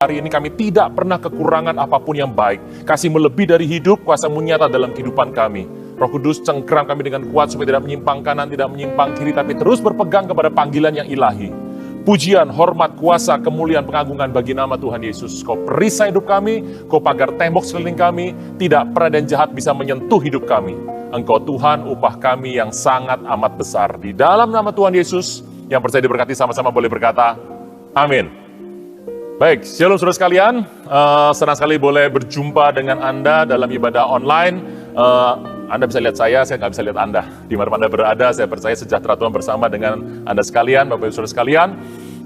Hari ini kami tidak pernah kekurangan apapun yang baik. Kasih-Mu lebih dari hidup, kuasa-Mu nyata dalam kehidupan kami. Roh Kudus, cengkeram kami dengan kuat supaya tidak menyimpang kanan, tidak menyimpang kiri, tapi terus berpegang kepada panggilan yang ilahi. Pujian, hormat, kuasa, kemuliaan, pengagungan bagi nama Tuhan Yesus. Kau perisai hidup kami, Kau pagar tembok sekeliling kami, tidak pernah dan jahat bisa menyentuh hidup kami. Engkau Tuhan, upah kami yang sangat amat besar. Di dalam nama Tuhan Yesus, yang percaya diberkati sama-sama boleh berkata, amin. Baik, shalom saudara sekalian, senang sekali boleh berjumpa dengan Anda dalam ibadah online. Anda bisa lihat saya nggak bisa lihat Anda. Di mana Anda berada, saya percaya sejahtera Tuhan bersama dengan Anda sekalian, Bapak Ibu saudara sekalian.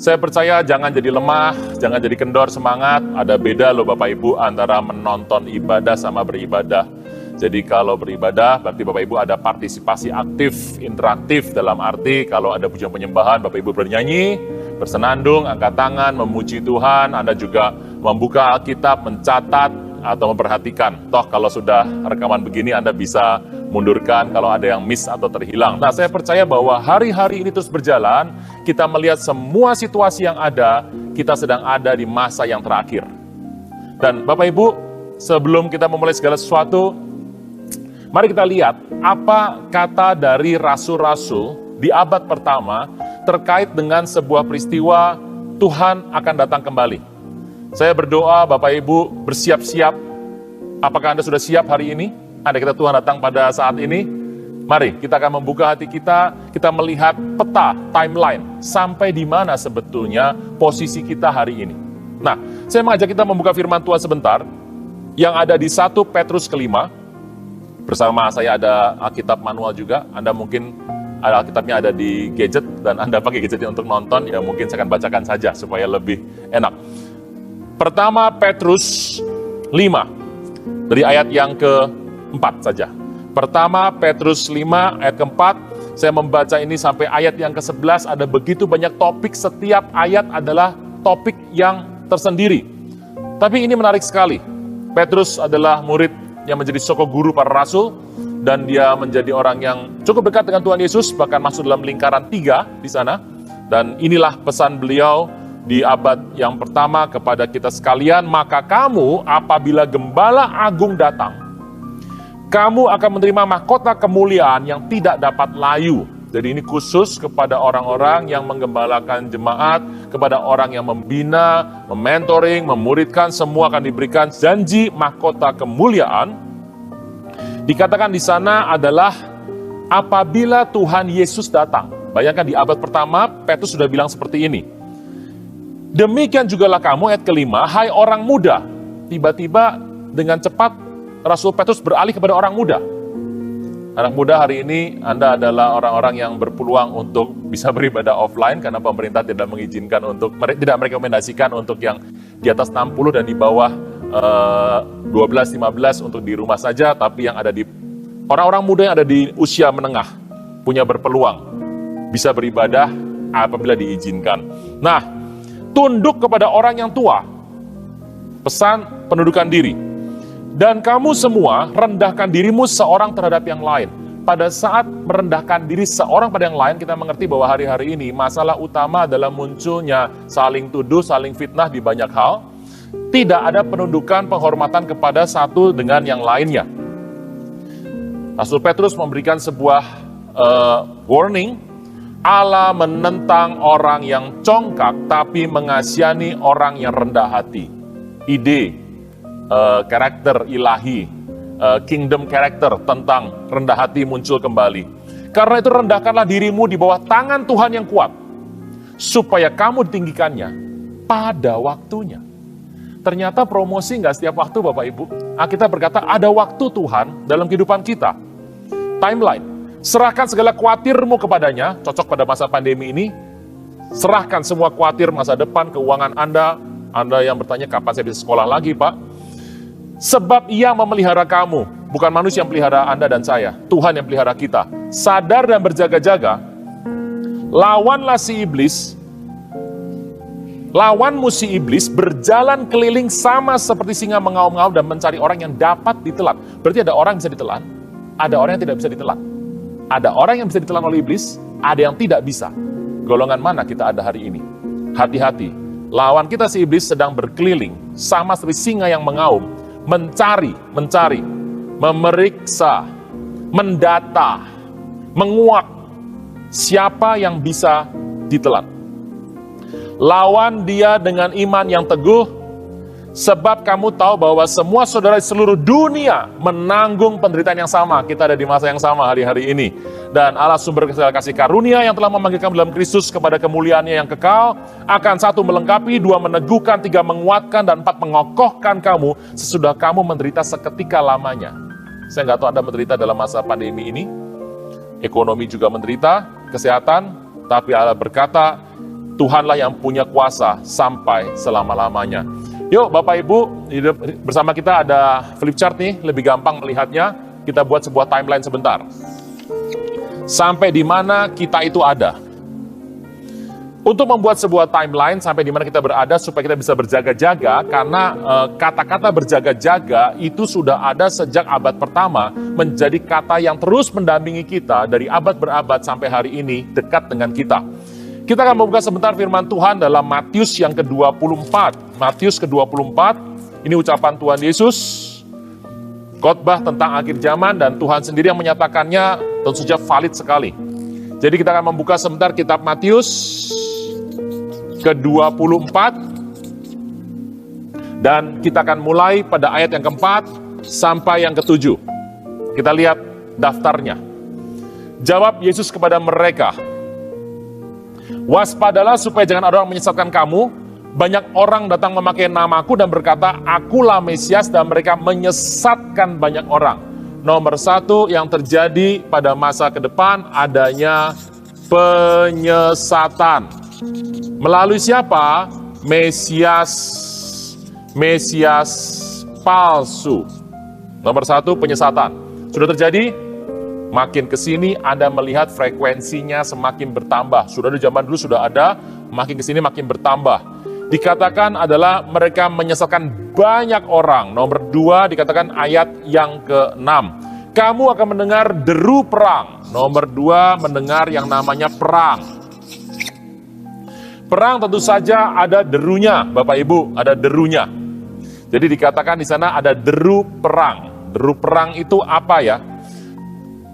Saya percaya jangan jadi lemah, jangan jadi kendor semangat. Ada beda loh Bapak Ibu antara menonton ibadah sama beribadah. Jadi kalau beribadah berarti Bapak Ibu ada partisipasi aktif, interaktif, dalam arti kalau ada pujian penyembahan Bapak Ibu bernyanyi, bersenandung, angkat tangan, memuji Tuhan. Anda juga membuka Alkitab, mencatat atau memperhatikan. Toh kalau sudah rekaman begini Anda bisa mundurkan kalau ada yang miss atau terhilang. Nah, saya percaya bahwa hari-hari ini terus berjalan, kita melihat semua situasi yang ada, kita sedang ada di masa yang terakhir. Dan Bapak Ibu, sebelum kita memulai segala sesuatu, mari kita lihat apa kata dari rasul-rasul di abad pertama terkait dengan sebuah peristiwa Tuhan akan datang kembali. Saya berdoa Bapak Ibu bersiap-siap. Apakah Anda sudah siap hari ini? Ada kata Tuhan datang pada saat ini? Mari kita akan membuka hati kita melihat peta, timeline, sampai di mana sebetulnya posisi kita hari ini. Nah, saya mengajak kita membuka firman Tuhan sebentar, yang ada di 1 Petrus ke-5. Bersama saya ada Alkitab manual juga, Anda mungkin ada Alkitabnya ada di gadget, dan Anda pakai gadgetnya untuk nonton, ya mungkin saya akan bacakan saja supaya lebih enak. Pertama Petrus 5, dari ayat yang ke-4 saja. Pertama Petrus 5 ayat ke-4, saya membaca ini sampai ayat yang ke-11, ada begitu banyak topik, setiap ayat adalah topik yang tersendiri. Tapi ini menarik sekali. Petrus adalah murid yang menjadi soko guru para rasul, dan dia menjadi orang yang cukup dekat dengan Tuhan Yesus, bahkan masuk dalam lingkaran 3 di sana. Dan inilah pesan beliau di abad yang pertama kepada kita sekalian, maka kamu apabila Gembala Agung datang, kamu akan menerima mahkota kemuliaan yang tidak dapat layu. Jadi ini khusus kepada orang-orang yang menggembalakan jemaat, kepada orang yang membina, mementoring, memuridkan, semua akan diberikan janji mahkota kemuliaan. Dikatakan di sana adalah apabila Tuhan Yesus datang. Bayangkan di abad pertama, Petrus sudah bilang seperti ini. Demikian jugalah kamu, ayat ke-5, hai orang muda. Tiba-tiba dengan cepat Rasul Petrus beralih kepada orang muda. Anak muda hari ini, Anda adalah orang-orang yang berpeluang untuk bisa beribadah offline, karena pemerintah tidak mengizinkan tidak merekomendasikan untuk yang di atas 60 dan di bawah 12-15 untuk di rumah saja, tapi yang ada di orang-orang muda yang ada di usia menengah punya berpeluang bisa beribadah apabila diizinkan. Nah, tunduk kepada orang yang tua. Pesan pendudukan diri. Dan kamu semua rendahkan dirimu seorang terhadap yang lain. Pada saat merendahkan diri seorang pada yang lain, kita mengerti bahwa hari-hari ini masalah utama adalah munculnya saling tuduh, saling fitnah di banyak hal. Tidak ada penundukan, penghormatan kepada satu dengan yang lainnya. Rasul Petrus memberikan sebuah warning. Allah menentang orang yang congkak, tapi mengasihani orang yang rendah hati. Ide, karakter ilahi, kingdom karakter tentang rendah hati muncul kembali. Karena itu rendahkanlah dirimu di bawah tangan Tuhan yang kuat, supaya kamu ditinggikannya pada waktunya. Ternyata promosi nggak setiap waktu Bapak Ibu. Kita berkata ada waktu Tuhan dalam kehidupan kita. Timeline. Serahkan segala khawatirmu kepadanya, cocok pada masa pandemi ini. Serahkan semua khawatir masa depan, keuangan Anda. Anda yang bertanya, kapan saya bisa sekolah lagi Pak? Sebab Ia memelihara kamu, bukan manusia yang pelihara Anda dan saya. Tuhan yang pelihara kita. Sadar dan berjaga-jaga, lawanlah si iblis. Lawanmu si iblis berjalan keliling sama seperti singa mengaum-ngaum dan mencari orang yang dapat ditelan. Berarti ada orang yang bisa ditelan, ada orang yang tidak bisa ditelan. Ada orang yang bisa ditelan oleh iblis, ada yang tidak bisa. Golongan mana kita ada hari ini? Hati-hati, Lawan kita si iblis sedang berkeliling, sama seperti singa yang mengaum, mencari, memeriksa, mendata, menguak siapa yang bisa ditelan. Lawan dia dengan iman yang teguh, sebab kamu tahu bahwa semua saudara di seluruh dunia menanggung penderitaan yang sama. Kita ada di masa yang sama hari-hari ini. Dan Allah sumber kasih karunia yang telah memanggil kamu dalam Kristus kepada kemuliaannya yang kekal, akan 1 melengkapi, 2 meneguhkan, 3 menguatkan, dan 4 mengokohkan kamu sesudah kamu menderita seketika lamanya. Saya nggak tahu Anda menderita dalam masa pandemi ini. Ekonomi juga menderita, kesehatan, tapi Allah berkata, Tuhanlah yang punya kuasa sampai selama-lamanya. Yuk Bapak Ibu, bersama kita ada flip chart nih, lebih gampang melihatnya. Kita buat sebuah timeline sebentar. Sampai di mana kita itu ada. Untuk membuat sebuah timeline sampai di mana kita berada supaya kita bisa berjaga-jaga, karena kata-kata berjaga-jaga itu sudah ada sejak abad pertama, menjadi kata yang terus mendampingi kita dari abad berabad sampai hari ini, dekat dengan kita. Kita akan membuka sebentar firman Tuhan dalam Matius yang ke-24. Matius ke-24, ini ucapan Tuhan Yesus, khotbah tentang akhir zaman, dan Tuhan sendiri yang menyatakannya tentu saja valid sekali. Jadi kita akan membuka sebentar kitab Matius ke-24, dan kita akan mulai pada ayat yang keempat sampai yang ke-7. Kita lihat daftarnya. Jawab Yesus kepada mereka, waspadalah supaya jangan ada orang menyesatkan kamu. Banyak orang datang memakai namaku dan berkata, akulah Mesias, dan mereka menyesatkan banyak orang. Nomor 1 yang terjadi pada masa ke depan adanya penyesatan. Melalui siapa? Mesias palsu. Nomor 1 penyesatan. Sudah terjadi? Makin kesini Anda melihat frekuensinya semakin bertambah. Sudah di zaman dulu sudah ada, makin kesini makin bertambah. Dikatakan adalah mereka menyesatkan banyak orang. Nomor 2 dikatakan ayat yang ke-6. Kamu akan mendengar deru perang. Nomor 2 mendengar yang namanya perang. Perang tentu saja ada derunya, Bapak Ibu, ada derunya. Jadi dikatakan di sana ada deru perang. Deru perang itu apa ya?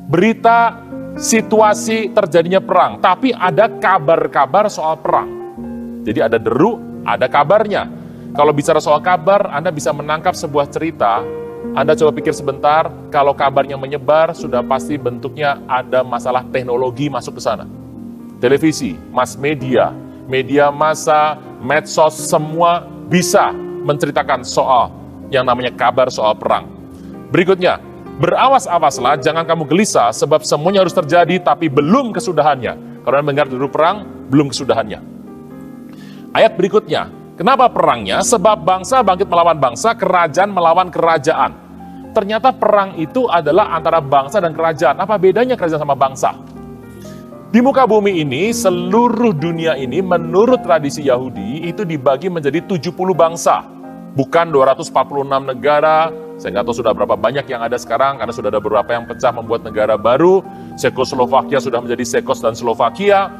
Berita situasi terjadinya perang, tapi ada kabar-kabar soal perang. Jadi ada deru, ada kabarnya. Kalau bicara soal kabar, Anda bisa menangkap sebuah cerita. Anda coba pikir sebentar, kalau kabarnya menyebar, sudah pasti bentuknya ada masalah teknologi masuk ke sana. Televisi, mass media, media massa, medsos, semua bisa menceritakan soal yang namanya kabar soal perang. Berikutnya, berawas-awaslah, jangan kamu gelisah, sebab semuanya harus terjadi, tapi belum kesudahannya. Kalau Anda mendengar deru perang, belum kesudahannya. Ayat berikutnya, kenapa perangnya? Sebab bangsa bangkit melawan bangsa, kerajaan melawan kerajaan. Ternyata perang itu adalah antara bangsa dan kerajaan. Apa bedanya kerajaan sama bangsa? Di muka bumi ini, seluruh dunia ini, menurut tradisi Yahudi, itu dibagi menjadi 70 bangsa. Bukan 246 negara. Saya nggak tahu sudah berapa banyak yang ada sekarang, karena sudah ada beberapa yang pecah membuat negara baru. Cekoslovakia sudah menjadi Sekos dan Slovakia.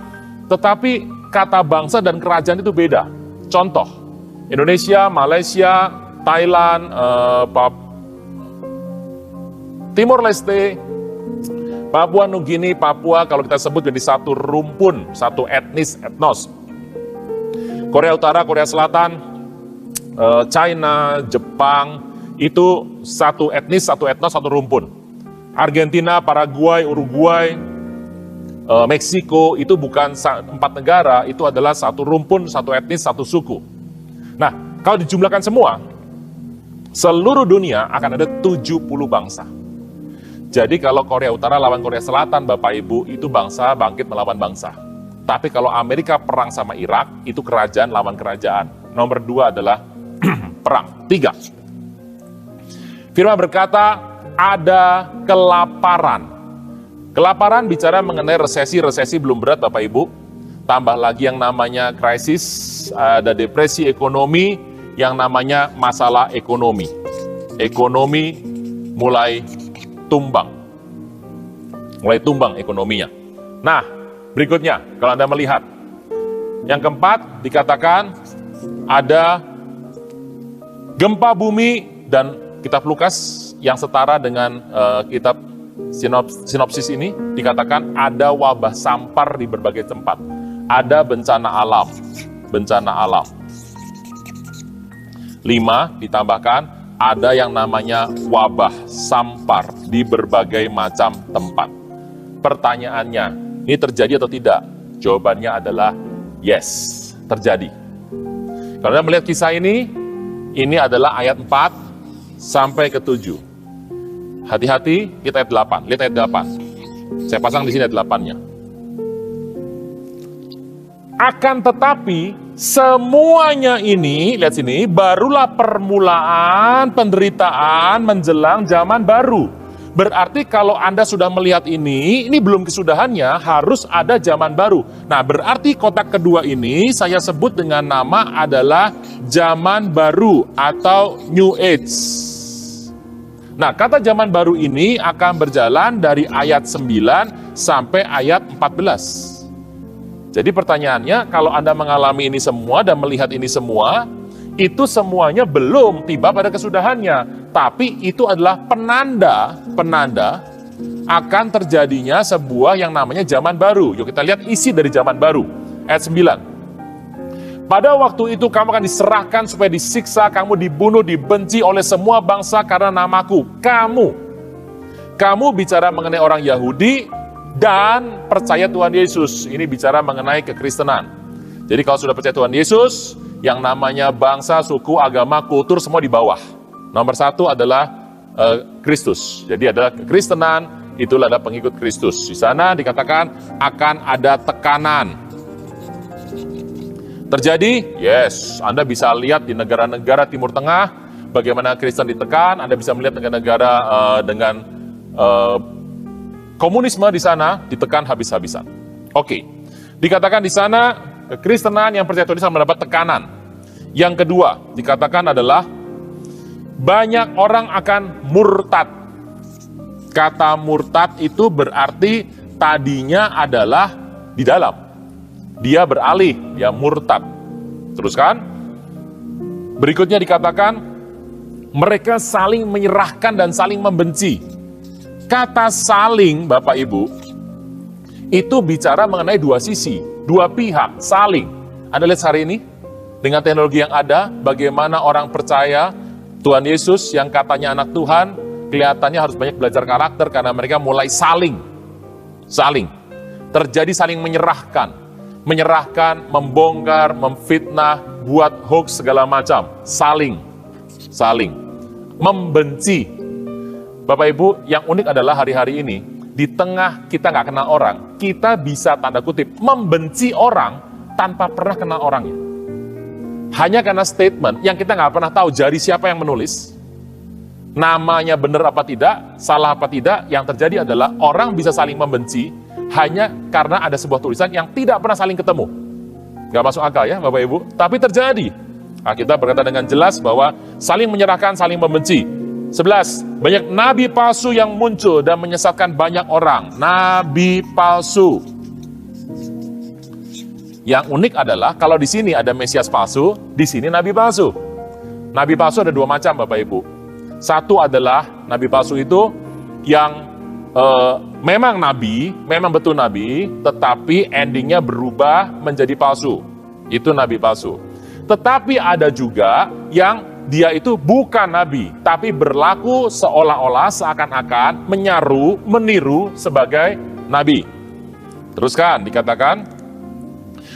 Tetapi kata bangsa dan kerajaan itu beda. Contoh, Indonesia, Malaysia, Thailand, Timor Leste, Papua Nugini, Papua, kalau kita sebut jadi satu rumpun, satu etnos. Korea Utara, Korea Selatan, China, Jepang, itu satu etnis, satu etnos, satu rumpun. Argentina, Paraguay, Uruguay, Meksiko, itu bukan 4 negara, itu adalah satu rumpun, satu etnis, satu suku. Nah, kalau dijumlahkan semua, seluruh dunia akan ada 70 bangsa. Jadi kalau Korea Utara lawan Korea Selatan, Bapak Ibu, itu bangsa bangkit melawan bangsa. Tapi kalau Amerika perang sama Irak, itu kerajaan lawan kerajaan. Nomor 2 adalah perang. 3. Firman berkata, ada kelaparan. Kelaparan bicara mengenai resesi belum berat Bapak Ibu. Tambah lagi yang namanya krisis, ada depresi ekonomi, yang namanya masalah ekonomi. Ekonomi mulai tumbang. Mulai tumbang ekonominya. Nah, berikutnya, kalau Anda melihat. Yang keempat, dikatakan ada gempa bumi, dan kitab Lukas yang setara dengan kitab sinopsis ini dikatakan ada wabah sampar di berbagai tempat. Ada bencana alam. Bencana alam. 5 ditambahkan ada yang namanya wabah sampar di berbagai macam tempat. Pertanyaannya, ini terjadi atau tidak? Jawabannya adalah yes, terjadi. Kalau Anda melihat kisah ini adalah ayat 4 sampai ke 7. Hati-hati, kita ayat 8. Lihat ayat 8. Saya pasang di sini ayat 8-nya. Akan tetapi, semuanya ini, lihat sini, barulah permulaan penderitaan menjelang zaman baru. Berarti kalau Anda sudah melihat ini belum kesudahannya, harus ada zaman baru. Nah, berarti kotak kedua ini saya sebut dengan nama adalah zaman baru atau New Age. Nah, kata zaman baru ini akan berjalan dari ayat 9 sampai ayat 14. Jadi pertanyaannya, kalau Anda mengalami ini semua dan melihat ini semua, itu semuanya belum tiba pada kesudahannya. Tapi itu adalah penanda akan terjadinya sebuah yang namanya zaman baru. Yuk kita lihat isi dari zaman baru. Ayat 9. Pada waktu itu kamu akan diserahkan supaya disiksa, kamu dibunuh, dibenci oleh semua bangsa karena namaku. Kamu bicara mengenai orang Yahudi dan percaya Tuhan Yesus. Ini bicara mengenai kekristenan. Jadi kalau sudah percaya Tuhan Yesus, yang namanya bangsa, suku, agama, kultur, semua di bawah. Nomor 1 adalah Kristus. Jadi adalah kekristenan, itulah ada pengikut Kristus. Di sana dikatakan akan ada tekanan. Terjadi? Yes. Anda bisa lihat di negara-negara Timur Tengah, bagaimana Kristen ditekan. Anda bisa melihat negara-negara dengan komunisme di sana, ditekan habis-habisan. Oke. Dikatakan di sana, kekristenan yang percaya Tuhan Yesus mendapat tekanan. Yang kedua, dikatakan adalah banyak orang akan murtad. Kata murtad itu berarti tadinya adalah di dalam. Dia beralih, dia murtad. Teruskan. Berikutnya dikatakan mereka saling menyerahkan dan saling membenci. Kata saling, Bapak Ibu, itu bicara mengenai dua sisi, dua pihak, saling. Anda lihat hari ini, dengan teknologi yang ada, bagaimana orang percaya Tuhan Yesus yang katanya anak Tuhan, kelihatannya harus banyak belajar karakter karena mereka mulai saling. Terjadi saling menyerahkan, membongkar, memfitnah, buat hoax segala macam, saling, membenci. Bapak Ibu, yang unik adalah hari-hari ini, di tengah kita nggak kenal orang, kita bisa tanda kutip membenci orang tanpa pernah kenal orangnya. Hanya karena statement yang kita nggak pernah tahu jari siapa yang menulis, namanya benar apa tidak, salah apa tidak, yang terjadi adalah orang bisa saling membenci hanya karena ada sebuah tulisan yang tidak pernah saling ketemu. Nggak masuk akal ya Bapak Ibu, tapi terjadi. Kita berkata dengan jelas bahwa saling menyerahkan, saling membenci. 11, banyak nabi palsu yang muncul dan menyesatkan banyak orang. Nabi palsu. Yang unik adalah kalau di sini ada Mesias palsu, di sini nabi palsu. Nabi palsu ada dua macam Bapak Ibu. Satu adalah nabi palsu itu yang memang nabi, memang betul nabi, tetapi endingnya berubah menjadi palsu. Itu nabi palsu. Tetapi ada juga yang dia itu bukan nabi, tapi berlaku seolah-olah seakan-akan menyaru, meniru sebagai nabi. Teruskan, dikatakan,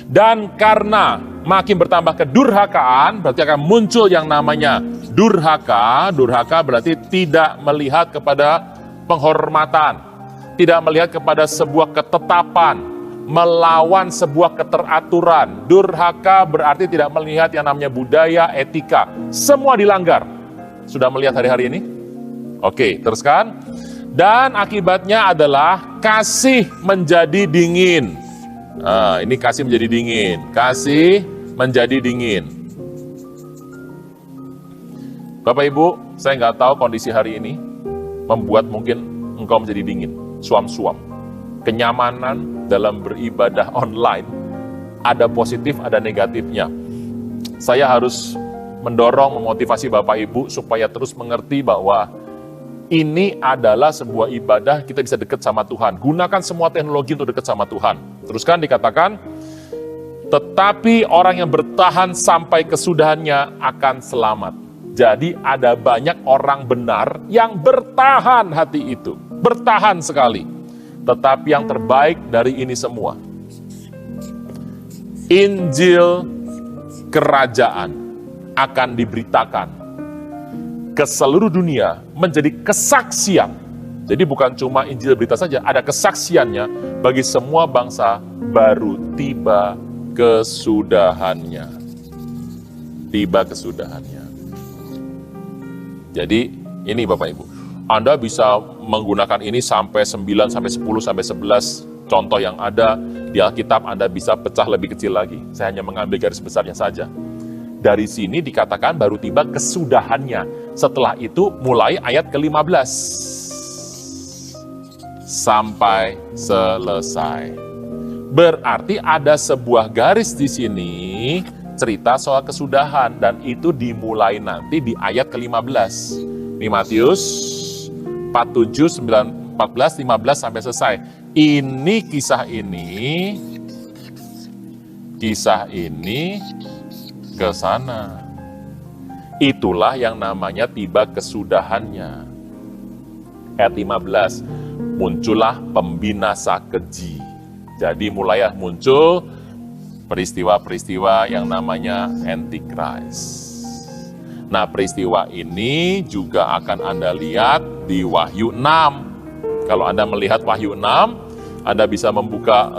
dan karena makin bertambah kedurhakaan, berarti akan muncul yang namanya durhaka. Durhaka berarti tidak melihat kepada penghormatan, tidak melihat kepada sebuah ketetapan, melawan sebuah keteraturan. Durhaka berarti tidak melihat yang namanya budaya, etika. Semua dilanggar. Sudah melihat hari-hari ini? Oke, teruskan. Dan akibatnya adalah kasih menjadi dingin. Nah, ini kasih menjadi dingin. Kasih menjadi dingin. Bapak Ibu, saya nggak tahu kondisi hari ini membuat mungkin engkau menjadi dingin. Suam-suam. Kenyamanan dalam beribadah online ada positif, ada negatifnya. saya harus mendorong, memotivasi Bapak Ibu supaya terus mengerti bahwa ini adalah sebuah ibadah, kita bisa dekat sama Tuhan. Gunakan semua teknologi untuk dekat sama Tuhan. Teruskan dikatakan, tetapi orang yang bertahan sampai kesudahannya akan selamat. Jadi ada banyak orang benar yang bertahan hati itu. Bertahan sekali. Tetapi yang terbaik dari ini semua, Injil kerajaan akan diberitakan ke seluruh dunia menjadi kesaksian. Jadi bukan cuma Injil berita saja, ada kesaksiannya bagi semua bangsa. Baru tiba kesudahannya. Tiba kesudahannya. Jadi ini Bapak Ibu, Anda bisa menggunakan ini sampai 9, sampai 10, sampai 11 contoh yang ada di Alkitab. Anda bisa pecah lebih kecil lagi. Saya hanya mengambil garis besarnya saja. Dari sini dikatakan baru tiba kesudahannya. Setelah itu mulai ayat ke-15. Sampai selesai. Berarti ada sebuah garis di sini cerita soal kesudahan, dan itu dimulai nanti di ayat ke-15. Ini Matius 47, 9, 14, 15 sampai selesai. Ini kisah ini ke sana. Itulah yang namanya tiba kesudahannya. Ayat 15, muncullah pembinasa keji. Jadi mulai muncul peristiwa-peristiwa yang namanya Antichrist. Nah, peristiwa ini juga akan Anda lihat di Wahyu 6. Kalau Anda melihat Wahyu 6, Anda bisa membuka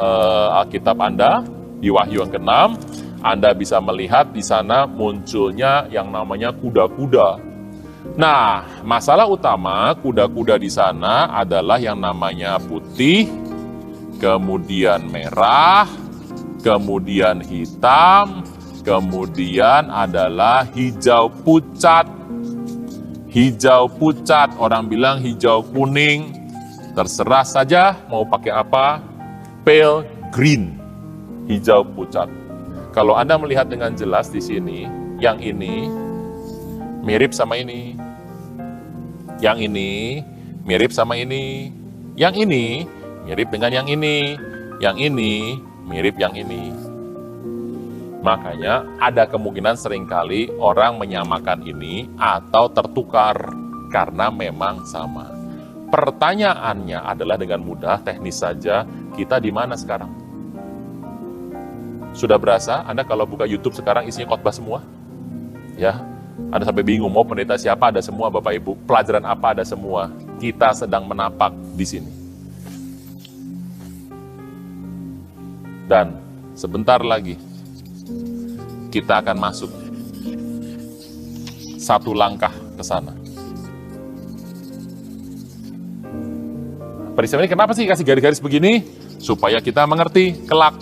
Alkitab Anda di Wahyu yang ke-6. Anda bisa melihat di sana munculnya yang namanya kuda-kuda. Nah, masalah utama kuda-kuda di sana adalah yang namanya putih, kemudian merah, kemudian hitam, kemudian adalah hijau pucat. Hijau pucat, orang bilang hijau kuning, terserah saja mau pakai apa. Pale green, hijau pucat. Kalau Anda melihat dengan jelas di sini, yang ini mirip sama ini. Yang ini mirip sama ini. Yang ini mirip dengan yang ini. Yang ini mirip yang ini. Makanya ada kemungkinan seringkali orang menyamakan ini atau tertukar karena memang sama. Pertanyaannya adalah dengan mudah, teknis saja, kita di mana sekarang? Sudah berasa Anda kalau buka YouTube sekarang isinya khotbah semua? Ya, Anda sampai bingung mau pendeta siapa, ada semua Bapak Ibu. Pelajaran apa, ada semua. Kita sedang menapak di sini. Dan sebentar lagi kita akan masuk satu langkah ke sana. Peristiwa ini kenapa sih kasih garis-garis begini? Supaya kita mengerti kelak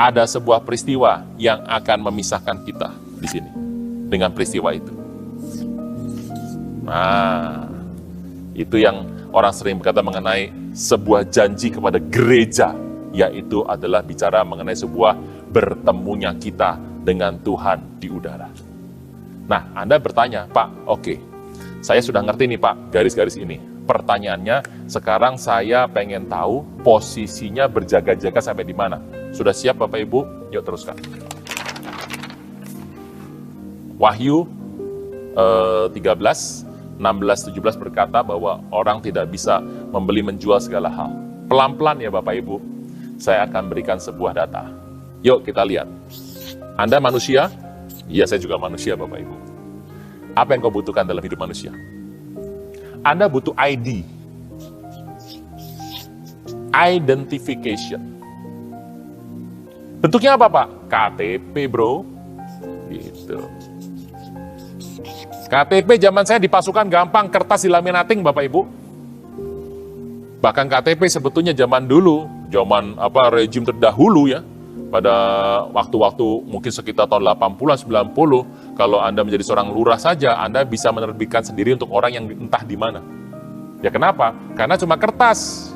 ada sebuah peristiwa yang akan memisahkan kita di sini dengan peristiwa itu. Nah, itu yang orang sering berkata mengenai sebuah janji kepada gereja, yaitu adalah bicara mengenai sebuah bertemunya kita dengan Tuhan di udara. Nah, Anda bertanya, Pak, oke, saya sudah ngerti nih Pak, garis-garis ini. Pertanyaannya, sekarang saya pengen tahu posisinya berjaga-jaga sampai di mana. Sudah siap Bapak Ibu? Yuk teruskan. Wahyu 13, 16, 17 berkata bahwa orang tidak bisa membeli menjual segala hal. Pelan-pelan ya Bapak Ibu, saya akan berikan sebuah data. Yuk kita lihat. Anda manusia? Iya, saya juga manusia Bapak Ibu. Apa yang kau butuhkan dalam hidup manusia? Anda butuh ID. Identification. Bentuknya apa Pak? KTP bro. Gitu. KTP zaman saya dipasukan gampang, kertas dilaminating Bapak Ibu. Bahkan KTP sebetulnya zaman dulu, zaman rejim terdahulu ya, pada waktu-waktu mungkin sekitar tahun 80-an, 90, kalau Anda menjadi seorang lurah saja, Anda bisa menerbitkan sendiri untuk orang yang entah di mana. Ya kenapa? Karena cuma kertas,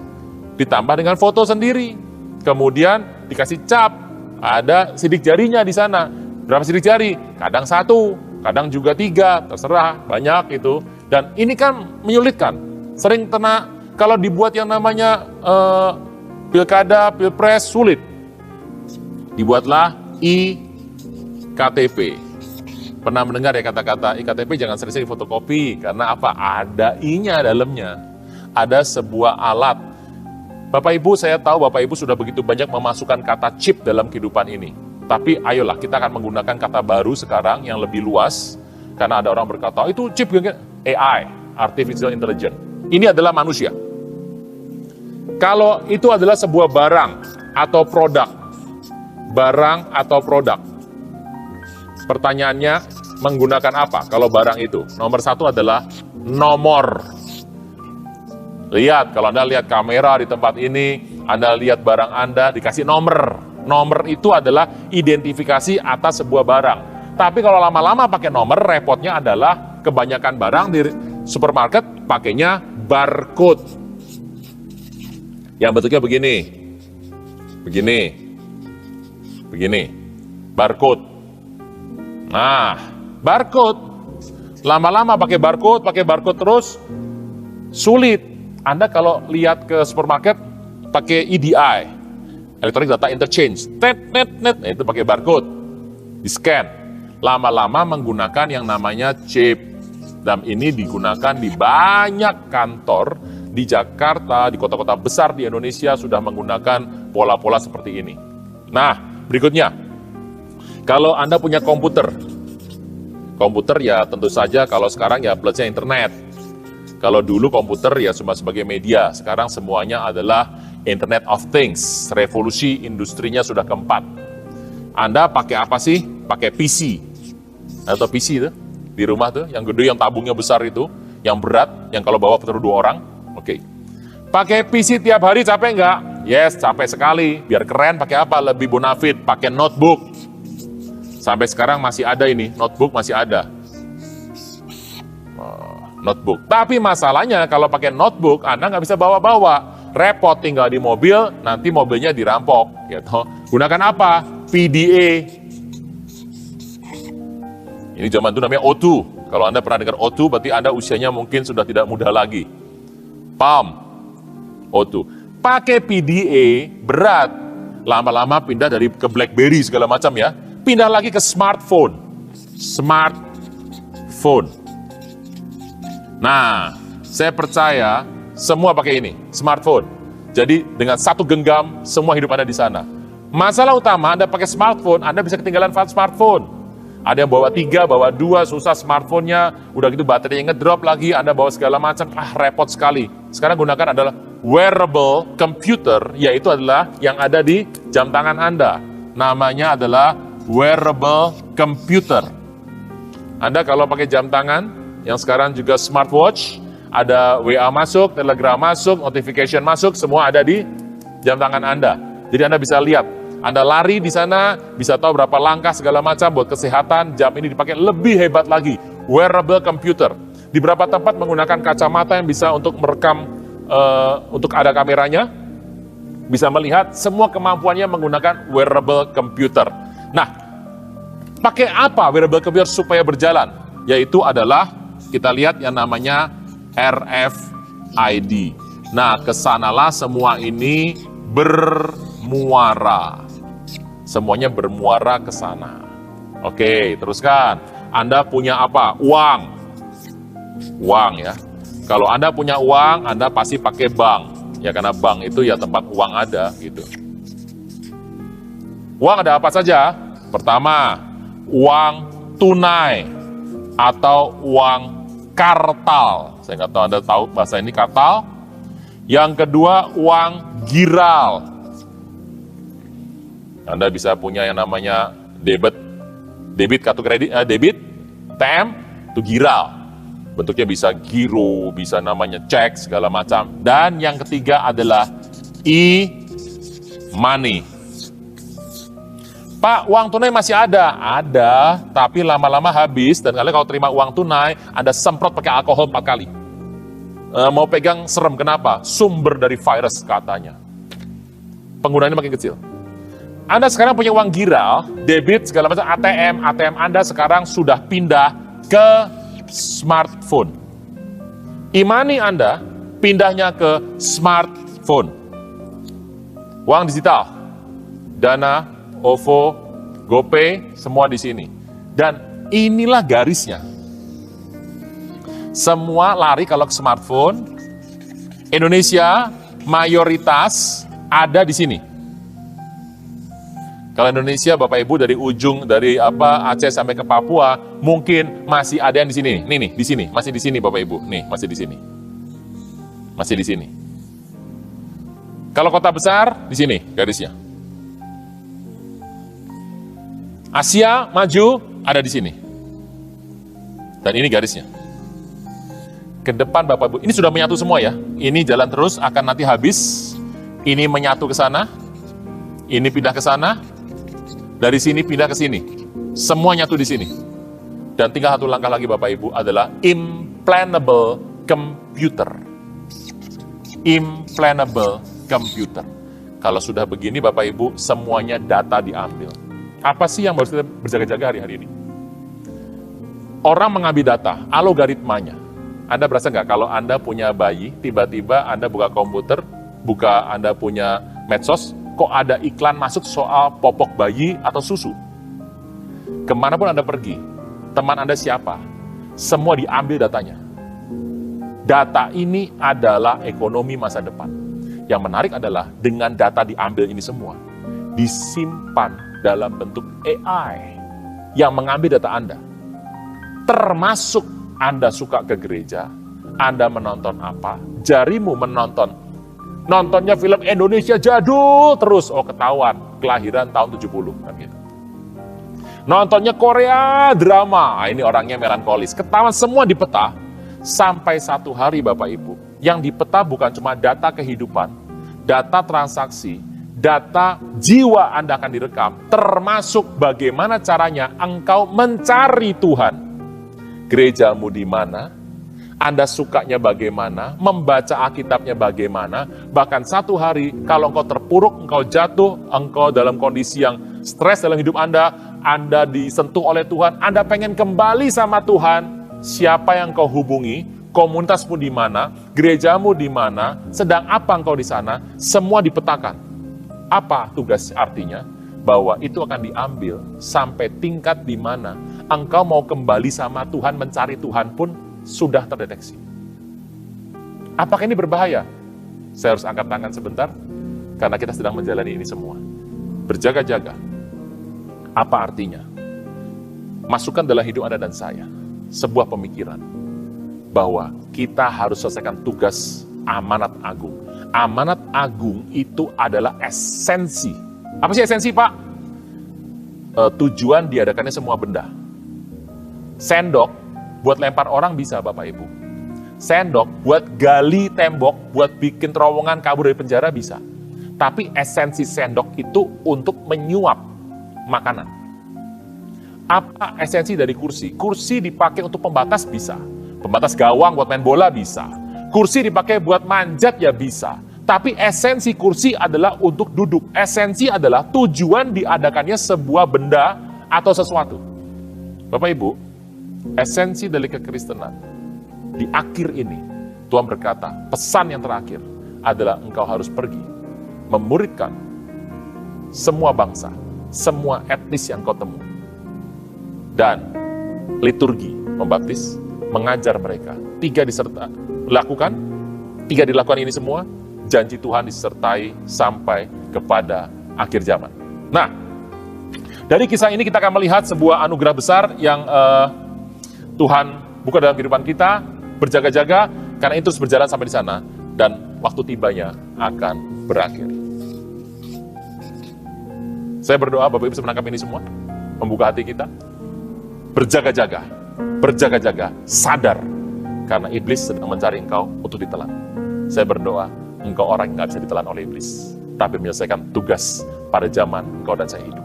ditambah dengan foto sendiri, kemudian dikasih cap, ada sidik jarinya di sana. Berapa sidik jari? Kadang 1, kadang juga 3, terserah, banyak itu. Dan ini kan menyulitkan. Sering kena, kalau dibuat yang namanya pilkada, pilpres, sulit. Dibuatlah IKTP. Pernah mendengar ya kata-kata IKTP jangan sering-sering fotokopi, karena apa? Ada I-nya dalamnya. Ada sebuah alat. Bapak Ibu, saya tahu Bapak Ibu sudah begitu banyak memasukkan kata chip dalam kehidupan ini. Tapi ayolah kita akan menggunakan kata baru sekarang yang lebih luas. Karena ada orang berkata, itu chip AI, Artificial Intelligence. Ini adalah manusia. Kalau itu adalah sebuah barang atau produk. Barang atau produk. Pertanyaannya, menggunakan apa kalau barang itu? Nomor 1 adalah nomor. Lihat, kalau Anda lihat kamera di tempat ini, Anda lihat barang Anda, dikasih nomor. Nomor itu adalah identifikasi atas sebuah barang. Tapi kalau lama-lama pakai nomor, repotnya adalah kebanyakan barang di supermarket pakainya barcode. Yang bentuknya begini. Begini. Barcode. Nah, barcode. Lama-lama pakai barcode terus sulit. Anda kalau lihat ke supermarket pakai EDI, Electronic Data Interchange, net, itu pakai barcode, di scan. Lama-lama menggunakan yang namanya chip. Dan ini digunakan di banyak kantor di Jakarta, di kota-kota besar di Indonesia sudah menggunakan pola-pola seperti ini. Nah, berikutnya, kalau Anda punya komputer ya tentu saja kalau sekarang ya plusnya internet. Kalau dulu komputer ya cuma sebagai media, sekarang semuanya adalah Internet of Things, revolusi industrinya sudah keempat. Anda pakai apa sih? Pakai PC. Atau PC itu di rumah tuh, yang gede, yang tabungnya besar itu, yang berat, yang kalau bawa terus 2 orang. Oke. Pakai PC tiap hari capek nggak? Yes, capek sekali. Biar keren pakai apa? Lebih bonafit, pakai notebook. Sampai sekarang masih ada ini, notebook masih ada. Notebook. Tapi masalahnya kalau pakai notebook, Anda nggak bisa bawa-bawa. Repot, tinggal di mobil, nanti mobilnya dirampok. Gitu. Gunakan apa? PDA. Ini zaman itu namanya O2. Kalau Anda pernah dengar O2, berarti Anda usianya mungkin sudah tidak muda lagi. Palm. O2. Pakai PDA, berat. Lama-lama pindah dari ke BlackBerry segala macam ya. Pindah lagi ke smartphone. Smartphone. Nah, saya percaya semua pakai ini, smartphone. Jadi dengan satu genggam, semua hidup Anda di sana. Masalah utama, Anda pakai smartphone, Anda bisa ketinggalan smartphone. Ada yang bawa 3, bawa 2, susah smartphone-nya, udah gitu baterainya ngedrop lagi, Anda bawa segala macam, repot sekali. Sekarang gunakan adalah wearable computer, yaitu adalah yang ada di jam tangan Anda. Namanya adalah wearable computer. Anda kalau pakai jam tangan, yang sekarang juga smartwatch, ada WA masuk, Telegram masuk, notification masuk, semua ada di jam tangan Anda. Jadi Anda bisa lihat, Anda lari di sana, bisa tahu berapa langkah segala macam buat kesehatan, jam ini dipakai lebih hebat lagi. Wearable computer. Di beberapa tempat menggunakan kacamata yang bisa untuk merekam, untuk ada kameranya, bisa melihat semua kemampuannya menggunakan wearable computer. Nah, pakai apa wearable computer supaya berjalan? Yaitu adalah, kita lihat yang namanya RFID. Nah, kesanalah semua ini bermuara. Semuanya bermuara ke sana. Oke, teruskan. Anda punya apa? Uang. Uang ya. Kalau Anda punya uang, Anda pasti pakai bank. Ya, karena bank itu ya tempat uang ada gitu. Uang ada apa saja? Pertama, uang tunai atau uang kartal. Saya nggak tahu Anda tahu bahasa ini kartal. Yang kedua, uang giral. Anda bisa punya yang namanya debit kartu kredit, debit, TM, itu giral. Bentuknya bisa giro, bisa namanya cek, segala macam. Dan yang ketiga adalah e-money. Pak, uang tunai masih ada? Ada, tapi lama-lama habis. Dan kalian kalau terima uang tunai, Anda semprot pakai alkohol 4 kali. Mau pegang serem, kenapa? Sumber dari virus katanya. Penggunaannya makin kecil. Anda sekarang punya uang giral, debit, segala macam, ATM Anda sekarang sudah pindah ke smartphone. E-money Anda pindahnya ke smartphone. Uang digital, Dana, OVO, GoPay, semua di sini. Dan inilah garisnya. Semua lari kalau ke smartphone. Indonesia mayoritas ada di sini. Kalau Indonesia, Bapak Ibu, dari ujung dari Aceh sampai ke Papua, mungkin masih ada yang di sini. Nih, di sini, masih di sini Bapak Ibu. Nih, masih di sini. Masih di sini. Kalau kota besar, di sini garisnya. Asia maju ada di sini. Dan ini garisnya. Ke depan Bapak Ibu, ini sudah menyatu semua ya. Ini jalan terus, akan nanti habis. Ini menyatu ke sana. Ini pindah ke sana. Dari sini pindah ke sini. Semua nyatu di sini. Dan tinggal satu langkah lagi Bapak Ibu adalah implantable computer. Implantable computer. Kalau sudah begini Bapak Ibu, semuanya data diambil. Apa sih yang harus kita berjaga-jaga hari-hari ini? Orang mengambil data, algoritmanya. Anda berasa nggak kalau Anda punya bayi, tiba-tiba Anda buka komputer, Anda punya medsos, kok ada iklan masuk soal popok bayi atau susu? Kemanapun Anda pergi, teman Anda siapa? Semua diambil datanya. Data ini adalah ekonomi masa depan. Yang menarik adalah dengan data diambil ini semua, disimpan dalam bentuk AI yang mengambil data Anda. Termasuk Anda suka ke gereja, Anda menonton apa, jarimu nontonnya film Indonesia jadul terus, ketahuan, kelahiran tahun 70, kan gitu. Nontonnya Korea drama, ini orangnya melankolis, ketahuan semua dipeta, sampai satu hari Bapak Ibu, yang dipeta bukan cuma data kehidupan, data transaksi, data jiwa Anda akan direkam, termasuk bagaimana caranya engkau mencari Tuhan. Gerejamu di mana? Anda sukanya bagaimana, membaca Alkitabnya bagaimana, bahkan satu hari kalau engkau terpuruk, engkau jatuh, engkau dalam kondisi yang stres dalam hidup Anda disentuh oleh Tuhan, Anda pengen kembali sama Tuhan, siapa yang engkau hubungi, komunitasmu di mana, gerejamu di mana, sedang apa engkau di sana, semua dipetakan. Apa tugas artinya? Bahwa itu akan diambil sampai tingkat di mana engkau mau kembali sama Tuhan, mencari Tuhan pun sudah terdeteksi. Apakah ini berbahaya? Saya harus angkat tangan sebentar, karena kita sedang menjalani ini semua. Berjaga-jaga. Apa artinya? Masukkan dalam hidup Anda dan saya sebuah pemikiran bahwa kita harus selesaikan tugas amanat agung. Amanat agung itu adalah esensi. Apa sih esensi, Pak? Tujuan diadakannya semua benda. Sendok buat lempar orang bisa, Bapak Ibu. Sendok buat gali tembok, buat bikin terowongan kabur dari penjara bisa. Tapi esensi sendok itu untuk menyuap makanan. Apa esensi dari kursi? Kursi dipakai untuk pembatas bisa. Pembatas gawang buat main bola bisa. Kursi dipakai buat manjat ya bisa. Tapi esensi kursi adalah untuk duduk. Esensi adalah tujuan diadakannya sebuah benda atau sesuatu. Bapak Ibu, esensi dari kekristenan di akhir ini, Tuhan berkata, pesan yang terakhir adalah engkau harus pergi, memuridkan semua bangsa, semua etnis yang kau temui. Dan liturgi, membaptis, mengajar mereka. 3 dilakukan ini semua, janji Tuhan disertai sampai kepada akhir zaman. Nah, dari kisah ini kita akan melihat sebuah anugerah besar yang Tuhan buka dalam kehidupan kita, berjaga-jaga, karena itu terus berjalan sampai di sana, dan waktu tibanya akan berakhir. Saya berdoa Bapak Ibu bisa menangkap ini semua, membuka hati kita, berjaga-jaga, sadar, karena iblis sedang mencari engkau untuk ditelan. Saya berdoa, engkau orang yang gak bisa ditelan oleh iblis, tapi menyelesaikan tugas pada zaman engkau dan saya hidup.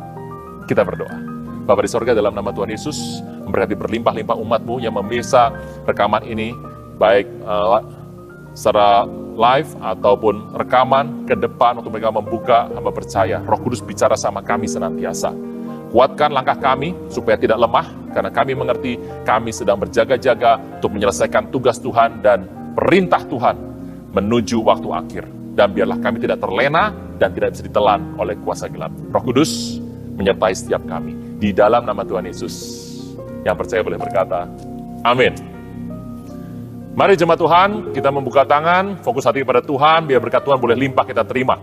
Kita berdoa. Bapa di sorga, dalam nama Tuhan Yesus, memberkati berlimpah-limpah umat-Mu yang memirsa rekaman ini, baik secara live ataupun rekaman ke depan untuk mereka membuka, hamba percaya Roh Kudus bicara sama kami senantiasa. Kuatkan langkah kami supaya tidak lemah, karena kami mengerti kami sedang berjaga-jaga untuk menyelesaikan tugas Tuhan dan perintah Tuhan menuju waktu akhir. Dan biarlah kami tidak terlena dan tidak bisa ditelan oleh kuasa gelap. Roh Kudus menyertai setiap kami. Di dalam nama Tuhan Yesus. Yang percaya boleh berkata, amin. Mari jemaat Tuhan, kita membuka tangan, fokus hati kepada Tuhan, biar berkat Tuhan boleh limpah kita terima.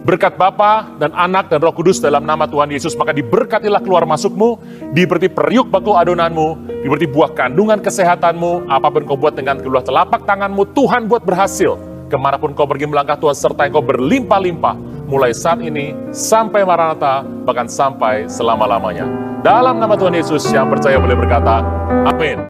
Berkat Bapa dan Anak dan Roh Kudus dalam nama Tuhan Yesus, maka diberkatilah keluar masukmu, diberkati periuk bakul adonanmu, diberkati buah kandungan kesehatanmu, apapun kau buat dengan kedua telapak tanganmu, Tuhan buat berhasil. Kemanapun kau pergi melangkah, Tuhan sertai kau berlimpah-limpah, mulai saat ini, sampai Maranatha, bahkan sampai selama-lamanya. Dalam nama Tuhan Yesus, yang percaya boleh berkata, amin.